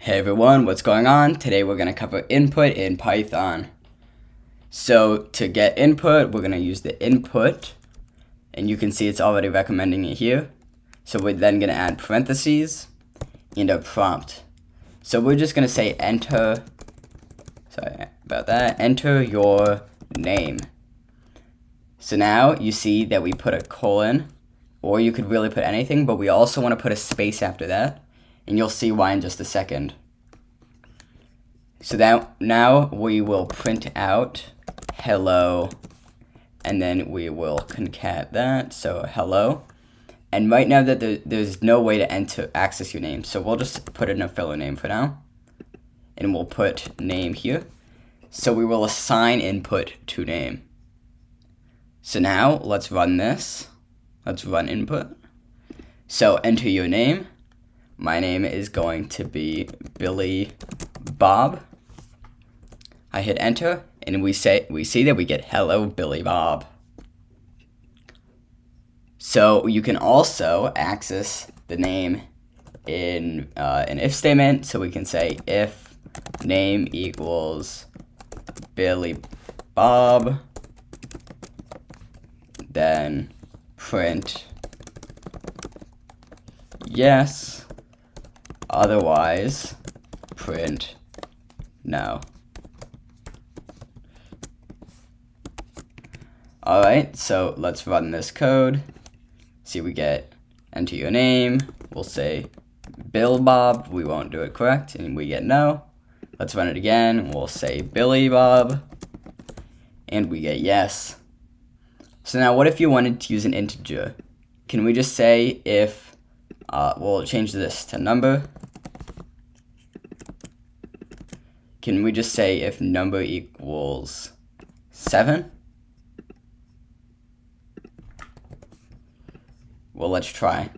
Hey everyone, what's going on? Today we're going to cover input in Python. So to get input, we're going to use the input, and you can see it's already recommending it here. So we're then going to add parentheses and a prompt. So we're just going to say enter your name. So now you see that we put a colon, or you could really put anything, but we also want to put a space after that. And you'll see why in just a second. So that now we will print out hello, and then we will concat that, so hello. And right now that there's no way to access your name, so we'll just put in a filler name for now. And we'll put name here. So we will assign input to name. So now let's run this. Let's run input. So enter your name. My name is going to be Billy Bob. I hit enter, and we see that we get hello Billy Bob. So you can also access the name in an if statement. So we can say if name equals Billy Bob, then print yes. Otherwise, print no. Alright, so let's run this code. See, we get enter your name. We'll say Bill Bob. We won't do it correct, and we get no. Let's run it again. We'll say Billy Bob, and we get yes. So now what if you wanted to use an integer? Can we just say if, we'll change this to number. Can we just say if number equals 7? Well, let's try.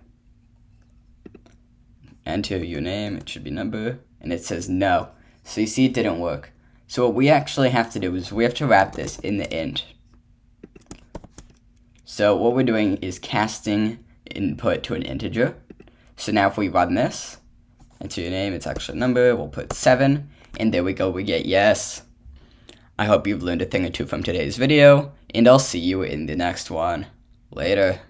Enter your name, it should be number, and it says no. So you see it didn't work. So what we actually have to do is we have to wrap this in the int. So what we're doing is casting input to an integer. So now if we run this, enter your name, it's actually a number, we'll put 7, and there we go, we get yes. I hope you've learned a thing or two from today's video, and I'll see you in the next one. Later.